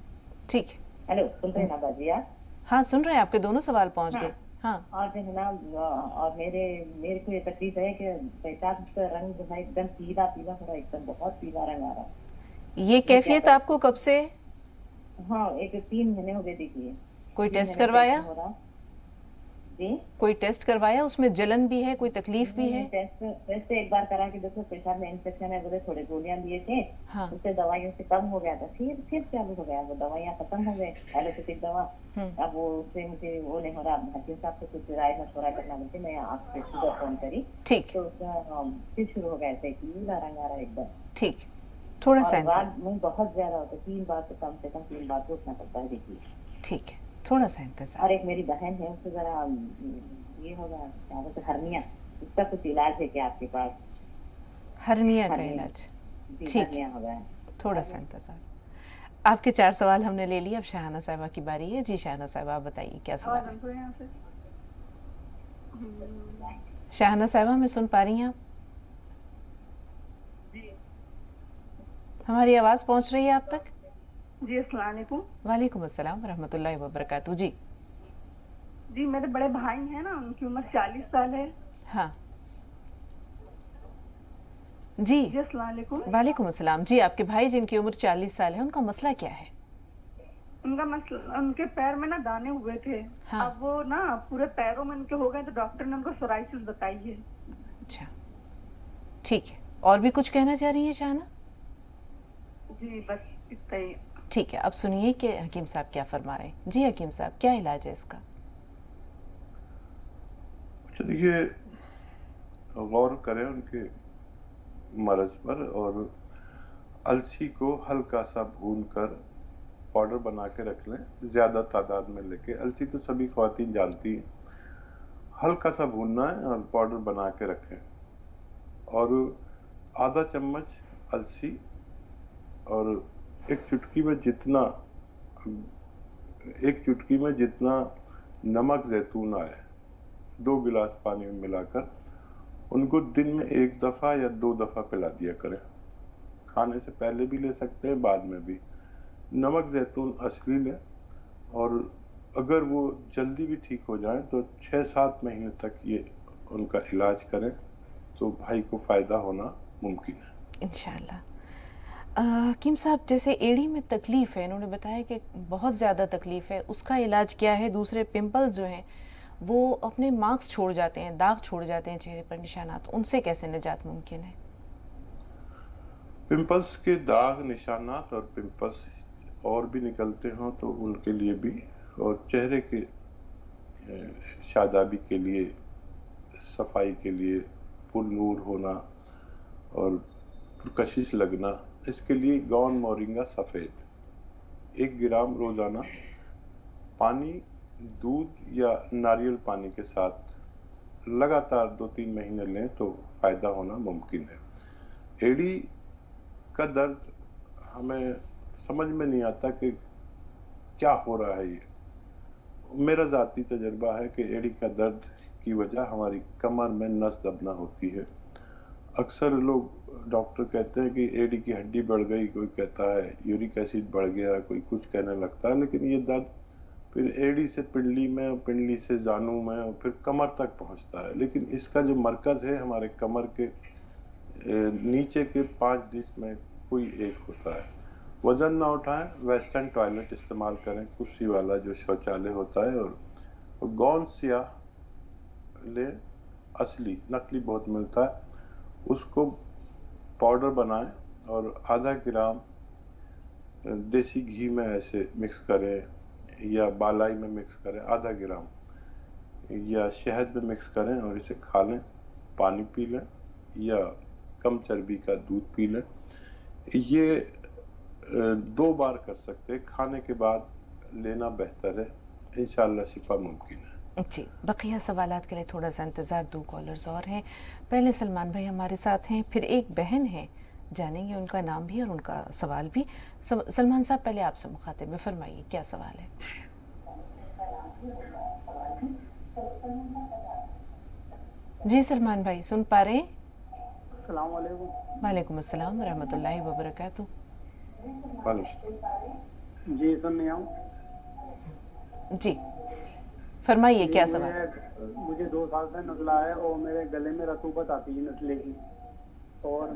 ठीक है। हेलो, सुन रहे हैं ना बाजी आप? हाँ सुन रहे हैं, आपके दोनों सवाल पहुंच गए। हाँ। और जो है ना, और मेरे को ये तकलीफ है कि पेशाब का रंग जो है एकदम पीला पीला हो रहा है, एकदम बहुत पीला रंग आ रहा है। ये कैफियत आपको कब से? हाँ, 3 महीने हो गए। देखिए, कोई टेस्ट करवाया? जी, कोई टेस्ट करवाया? उसमें जलन भी है, कोई तकलीफ भी है? टेस्ट एक बार करा के देखो, पेशाब में इन्फेक्शन है, बोले थोड़े गोलियां दिए थे। हाँ। उससे दवाइयों से कम हो गया था, फिर चालू हो गया, वो दवाइयाँ खत्म हो गए, एलोपैथिक दवा। अब वो उससे मुझे वो नहीं हो रहा, हकीम साहब से कुछ राय मशवरा करना बोलते, मैं आपसे सुबह फोन करी। ठीक। तो उसका फिर शुरू हो गया, ऐसे पीला रंग आ रहा है एकदम। ठीक, थोड़ा सा रात में बहुत ज्यादा होता है, 3 बार से कम 3 बार तो उठना पड़ता है। देखिए, ठीक है, थोड़ा सा इंतजार। और एक मेरी बहन है, उससे जरा ये होगा क्या बोलते हर्निया, उसका कुछ इलाज है क्या आपके पास? हर्निया का इलाज? ठीक है, होगा, थोड़ा सा इंतजार। आपके 4 सवाल हमने ले लिए, अब शाहाना साहिबा की बारी है। जी शाहाना साहिबा, आप बताइए क्या सवाल है? शाहाना साहिबा, मैं सुन पा रही हैं आप? हमारी आवाज पहुंच रही है आप तक? जी, अस्सलाम वालेकुम। वालेकुम अस्सलाम वरहमतुल्लाहि वबरकातुहू। जी जी, मेरे बड़े भाई हैं ना, उनकी उम्र 40 साल है। हाँ जी। जी, अस्सलाम वालेकुम। वालेकुम अस्सलाम। जी, आपके भाई जिनकी उम्र 40 साल है, उनका मसला क्या है? उनका मसला, उनके पैर में ना दाने हुए थे। हाँ। अब वो ना पूरे पैरों में उनके हो गए, तो डॉक्टर ने उनको सोराइसिस बताई है। अच्छा, ठीक है। और भी कुछ कहना चाह रही है शाहाना? जी, बस इतना ही। ठीक है, अब सुनिए कि हकीम साहब क्या फरमा रहे हैं। जी हकीम साहब, क्या इलाज है इसका? अच्छा, देखिए, गौर करें उनके मर्ज पर, और अलसी को हल्का सा भून कर पाउडर बना के रख लें, ज्यादा तादाद में लेके। अलसी तो सभी ख्वातीन जानती हैं, हल्का सा भूनना है और पाउडर बना के रखें। और आधा चम्मच अलसी और एक चुटकी में जितना नमक जैतून आए, 2 गिलास पानी में मिलाकर उनको दिन में 1 दफा या 2 दफा पिला दिया करें। खाने से पहले भी ले सकते हैं, बाद में भी। नमक जैतून असली लें, और अगर वो जल्दी भी ठीक हो जाए तो 6-7 महीने तक ये उनका इलाज करें, तो भाई को फायदा होना मुमकिन है इंशाअल्लाह। हकीम साहब, जैसे एड़ी में तकलीफ है, इन्होंने बताया कि बहुत ज़्यादा तकलीफ है, उसका इलाज क्या है? दूसरे पिंपल्स जो हैं वो अपने मार्क्स छोड़ जाते हैं, दाग छोड़ जाते हैं चेहरे पर, निशानात, उनसे कैसे निजात मुमकिन है? पिंपल्स के दाग, निशानात और पिंपल्स और भी निकलते हों तो उनके लिए भी, और चेहरे के शादाबी के लिए, सफाई के लिए, पुरनूर होना और कशिश लगना, इसके लिए गौन मोरिंगा सफ़ेद 1 ग्राम रोजाना पानी, दूध या नारियल पानी के साथ लगातार 2-3 महीने लें तो फायदा होना मुमकिन है। एड़ी का दर्द हमें समझ में नहीं आता कि क्या हो रहा है ये। मेरा ذاتی तजर्बा है कि एड़ी का दर्द की वजह हमारी कमर में नस दबना होती है। अक्सर लोग डॉक्टर कहते हैं कि एड़ी की हड्डी बढ़ गई, कोई कहता है यूरिक एसिड बढ़ गया, कोई कुछ कहने लगता है, लेकिन ये दर्द फिर एड़ी से पिंडली में और पिंडली से जानू में और फिर कमर तक पहुंचता है। लेकिन इसका जो मरकज है हमारे कमर के नीचे के 5 डिस्क में कोई एक होता है। वजन ना उठाएं, वेस्टर्न टॉयलेट इस्तेमाल करें, कुर्सी वाला जो शौचालय होता है, और गौन स्याह ले, असली, नकली बहुत मिलता है, उसको पाउडर बनाएं और आधा ग्राम देसी घी में ऐसे मिक्स करें या बालाई में मिक्स करें, आधा ग्राम, या शहद में मिक्स करें और इसे खा लें, पानी पी लें या कम चर्बी का दूध पी लें। ये 2 बार कर सकते हैं, खाने के बाद लेना बेहतर है, इंशाअल्लाह शिफा मुमकिन है। जी, बकिया सवालात के लिए थोड़ा सा इंतज़ार, 2 कॉलर्स और हैं। पहले सलमान भाई हमारे साथ हैं, फिर एक बहन है, जानेंगे उनका नाम भी और उनका सवाल भी। सलमान साहब, पहले आपसे मुखातिब में फरमाइए, क्या सवाल है? जी सलमान भाई, सुन पा रहे हैं? अस्सलाम वालेकुम। वालेकुम अस्सलाम व रहमतुल्लाहि व बरकातहू। जी, सुन नहीं आऊँ जी, फरमाइए क्या सवाल? मुझे 2 साल से नज़ला है और मेरे गले में रतूबत आती है नस्ले की। और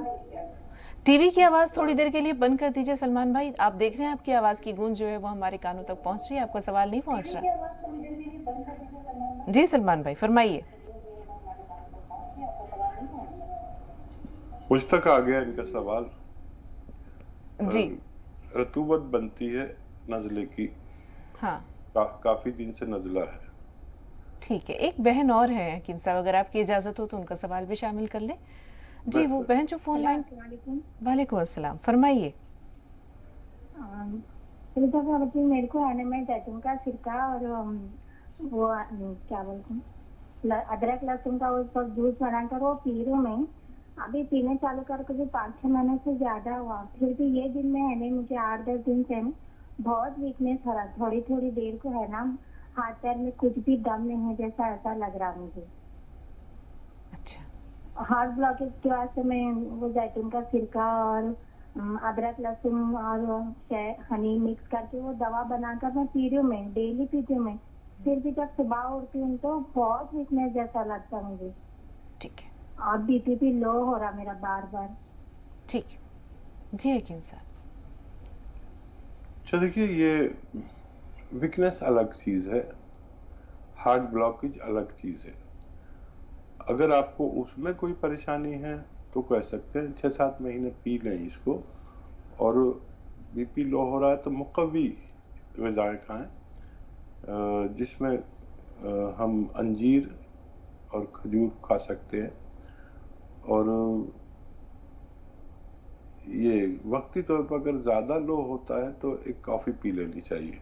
टीवी की आवाज थोड़ी देर के लिए बंद कर दीजिए सलमान भाई। आप देख रहे हैं आपकी आवाज की गूंज जो है वो हमारे कानों तक पहुंच रही है, आपका सवाल नहीं पहुंच रहा। जी सलमान भाई फरमाइए। मुझ तक आ गया इनका सवाल। जी, रतूबत बनती है नजले की। हाँ, काफी दिन से नजला है। ठीक है, एक बहन और है हकीम साहब, अगर आपकी इजाजत हो तो उनका सवाल भी शामिल कर ले। जी, वो बहन जो फोन लाइन। वालेकुम अस्सलाम, फरमाइए। मेरे को आने में जैतून का सिरका और वो क्या बोलते हैं अदरक लहसुन का उस वक्त जूस बनाकर वो पी रही हूँ मैं। अभी पीने चालू करके भी 5-6 महीने से ज्यादा हुआ, फिर भी ये दिन में है नहीं, मुझे 8-10 दिन से बहुत वीकनेस हो रहा। थोड़ी थोड़ी देर को है ना हाथ पैर में कुछ भी दम नहीं है, जैसा ऐसा लग रहा मुझे। अच्छा, हार्ट ब्लॉकेज की वजह से मैं वो जैतून का सिरका और अदरक लहसुन और हनी मिक्स करके वो दवा बनाकर मैं पी रही हूँ, मैं डेली पीती हूँ मैं। फिर भी जब सुबह उठती हूँ तो बहुत वीकनेस जैसा लगता मुझे। ठीक है, और बीपी भी लो हो रहा मेरा बार बार। ठीक है जी हकीम साहब। अच्छा देखिए, ये वीकनेस अलग चीज है, हार्ट ब्लॉकेज अलग चीज है। अगर आपको उसमें कोई परेशानी है तो कह सकते हैं 6-7 महीने पी लें इसको, और बीपी लो हो रहा है तो मुकव्वी ग़िज़ाएं खाएं, जिसमें हम अंजीर और खजूर खा सकते हैं। और ये वक्ती तौर पर अगर ज़्यादा लो होता है तो एक कॉफ़ी पी लेनी चाहिए,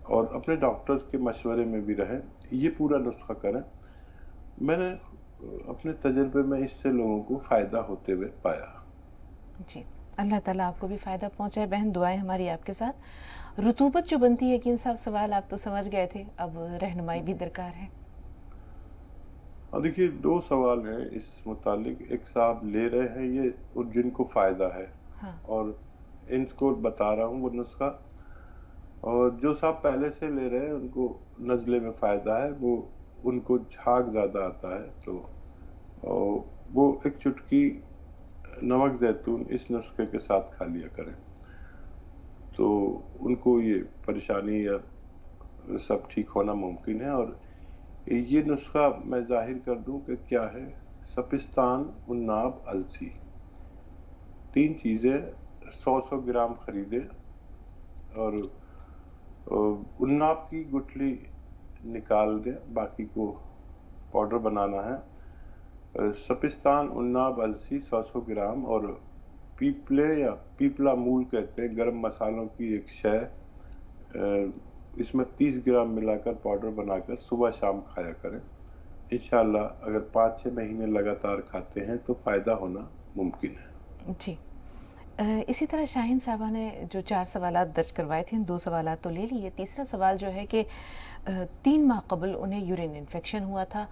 और अपने डॉक्टर्स के मशवरे में भी रहें, ये पूरा नुस्खा करें। मैंने अपने तजर्बे में इससे लोगों को फ़ायदा होते हुए पाया। जी, अल्लाह ताला आपको भी फ़ायदा पहुंचाए। बहन दुआएं हमारी आपके साथ। रुतूबत जो बनती है हकीम साहब, सवाल आप तो समझ गए थे, अब रहनुमाई भी दरकार है। देखिए, 2 सवाल हैं इस मुतालिक। एक साहब ले रहे हैं ये और जिनको फ़ायदा है, हाँ। और इनको बता रहा हूँ वो नुस्खा। और जो साहब पहले से ले रहे हैं उनको नज़ले में फ़ायदा है, वो उनको झाग ज़्यादा आता है, तो वो एक चुटकी नमक ज़ैतून इस नुस्खे के साथ खा लिया करें, तो उनको ये परेशानी या सब ठीक होना मुमकिन है। और ये नुस्खा मैं जाहिर कर दूं कि क्या है। सपिस्तान, उन्नाब, अलसी, 3 चीज़ें 100-100 ग्राम खरीदे, और उन्नाब की गुठली निकाल दें, बाकी को पाउडर बनाना है। सपिस्तान, उन्नाब, अलसी 100-100 ग्राम, और पीपले या पीपला मूल कहते हैं, गरम मसालों की एक शय, इसमें 30 ग्राम मिलाकर पाउडर बनाकर सुबह शाम खाया करें। इंशाअल्लाह अगर 5-6 महीने लगातार खाते हैं तो फ़ायदा होना मुमकिन है। जी, इसी तरह शाहीन साहबा ने जो 4 सवालात दर्ज करवाए थे, 2 सवालात तो ले लिए। तीसरा सवाल जो है कि 3 माह कबल उन्हें यूरिन इन्फेक्शन हुआ था,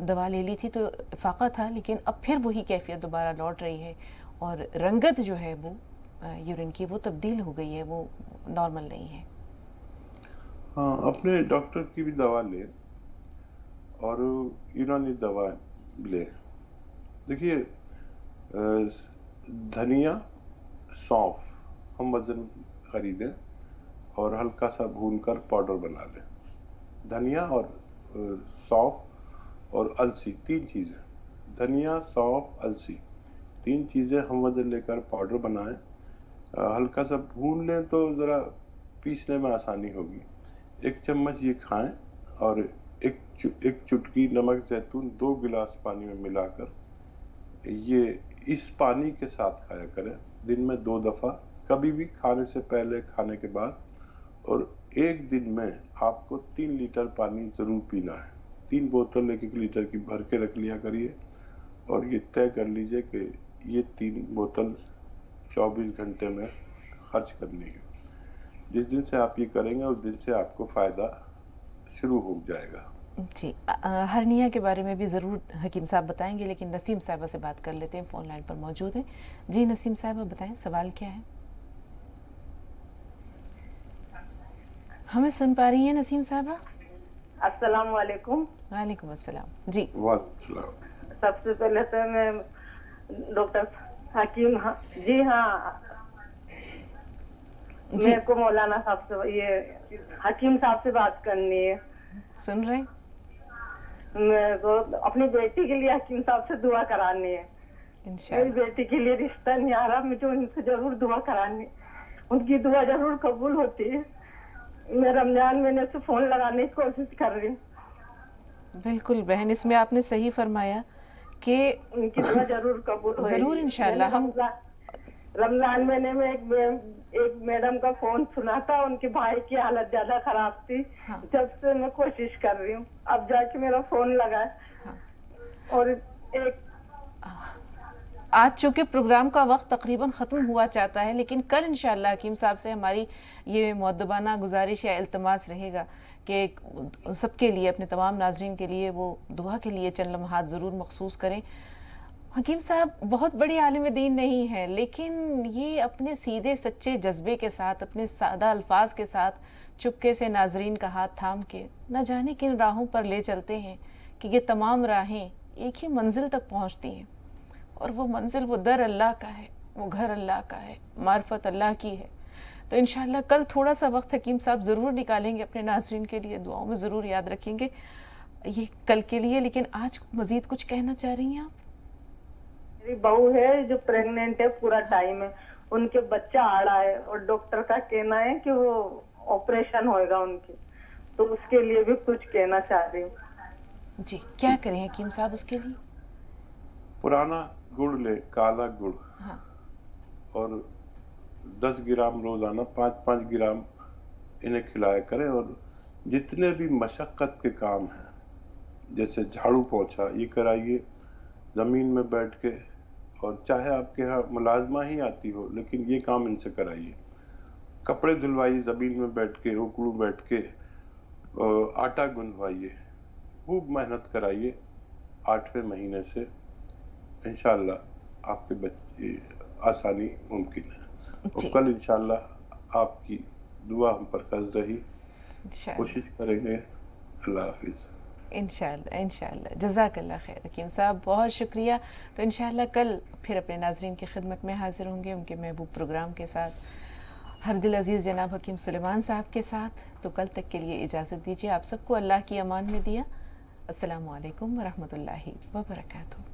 दवा ले ली थी तो इफाक़ा था, लेकिन अब फिर वही कैफियत दोबारा लौट रही है और रंगत जो है वो यूरिन की वो तब्दील हो गई है, वो नॉर्मल नहीं है। हाँ, अपने डॉक्टर की भी दवा ले और यूनानी दवा ले। देखिए, धनिया, सौंफ हम वजन खरीदें और हल्का सा भूनकर पाउडर बना लें। धनिया और सौंफ और अलसी, 3 चीज़ें, धनिया, सौंफ, अलसी, 3 चीज़ें हम वजन लेकर पाउडर बनाएं, हल्का सा भून लें तो ज़रा पीसने में आसानी होगी। 1 चम्मच ये खाएं और एक चुटकी नमक जैतून 2 गिलास पानी में मिलाकर ये इस पानी के साथ खाया करें, दिन में 2 दफ़ा, कभी भी खाने से पहले, खाने के बाद, और एक दिन में आपको 3 लीटर पानी ज़रूर पीना है। 3 बोतल 1-1 लीटर की भर के रख लिया करिए और ये तय कर लीजिए कि ये 3 बोतल 24 घंटे में खर्च करनी है। जिस दिन से आप ये करेंगे उस दिन से आपको फ़ायदा शुरू हो जाएगा। जी, हर्निया के बारे में भी ज़रूर हकीम साहब बताएंगे, लेकिन नसीम साहबा से बात कर लेते हैं, फ़ोन लाइन पर मौजूद हैं। जी नसीम साहबा, बताएं सवाल क्या है? हमें सुन पा रही हैं नसीम साहबा? अस्सलाम वालेकुम। वालेकुम अस्सलाम। जी वालेकुम। सबसे पहले तो मैं डॉक्टर हकीम, जी हाँ, मेरे को मौलाना साहब से, ये हकीम साहब से बात करनी है। सुन रहे? मेरे को अपनी बेटी के लिए हकीम साहब से दुआ करानी है। मेरी बेटी के लिए रिश्ता नहीं आ रहा, मुझे उनसे जरूर दुआ करानी, उनकी दुआ जरूर कबूल होती है। मैं रमजान महीने से फोन लगाने की कोशिश कर रही हूँ। बिल्कुल बहन, इसमें आपने सही फरमाया कि उनकी दुआ जरूर कबूल होगी। जरूर इंशाल्लाह। हम रमजान महीने में एक मैडम का फोन सुना था, उनके भाई की हालत ज्यादा खराब थी। हाँ। जब से मैं कोशिश कर रही हूँ, अब जाके मेरा फोन लगा है। हाँ। और एक आज चूँकि प्रोग्राम का वक्त तकरीबन ख़त्म हुआ चाहता है, लेकिन कल इंशाअल्लाह हकीम साहब से हमारी ये मुअद्दबाना गुजारिश या इल्तमास रहेगा कि सबके लिए, अपने तमाम नाज़रीन के लिए वो दुआ के लिए चंद लम्हात ज़रूर मखसूस करें। हकीम साहब बहुत बड़ी आलिम दीन नहीं है, लेकिन ये अपने सीधे सच्चे जज्बे के साथ, अपने सादा अल्फाज के साथ चुपके से नाजरीन का हाथ थाम के न जाने किन राहों पर ले चलते हैं कि ये तमाम राहें एक ही मंजिल तक पहुंचती हैं, और वो मंजिल, वो दर अल्लाह का है, वो घर अल्लाह का है, मार्फत अल्लाह की है। तो इंशाअल्लाह कल थोड़ा सा वक्त हकीम साहब ज़रूर निकालेंगे अपने नाजरीन के लिए, दुआओं में ज़रूर याद रखेंगे ये कल के लिए। लेकिन आज मज़ीद कुछ कहना चाह रही हैं आप? मेरी बहू है जो प्रेग्नेंट है, पूरा टाइम है, उनके बच्चा आ रहा है और डॉक्टर का कहना है कि वो ऑपरेशन होएगा उनके, तो उसके लिए भी कुछ कहना चाह रही हूँ। जी, क्या करें हकीम साहब उसके लिए? पुराना गुड़ ले, काला गुड़। हाँ। और 10 ग्राम रोजाना 5-5 ग्राम इन्हें खिलाया करें। और जितने भी मशक्कत के काम हैं, जैसे झाड़ू पोछा, ये कराइए जमीन में बैठ के, और चाहे आपके यहाँ मुलाजमा ही आती हो, लेकिन ये काम इनसे कराइए। कपड़े धुलवाइए जमीन में बैठ के, उकड़ू बैठ के, आटा गुंदवाइए, खूब मेहनत कराइए। 8वें महीने से इंशाअल्लाह आपके बच्चे आसानी मुमकिन है। और कल इंशाअल्लाह आपकी दुआ हम पर कर्ज रही, कोशिश करेंगे। अल्लाह हाफिज। इंशाअल्लाह इंशाअल्लाह। जज़ाकल्लाह खैर हकीम साहब, बहुत शुक्रिया। तो इंशाअल्लाह कल फिर अपने नाजरीन की खिदमत में हाजिर होंगे उनके महबूब प्रोग्राम के साथ, हर दिल अजीज़ जनाब हकीम सुलेमान साहब के साथ। तो कल तक के लिए इजाज़त दीजिए। आप सबको अल्लाह की अमान में दिया। अस्सलामु अलैकुम व रहमतुल्लाहि व बरकातुहू।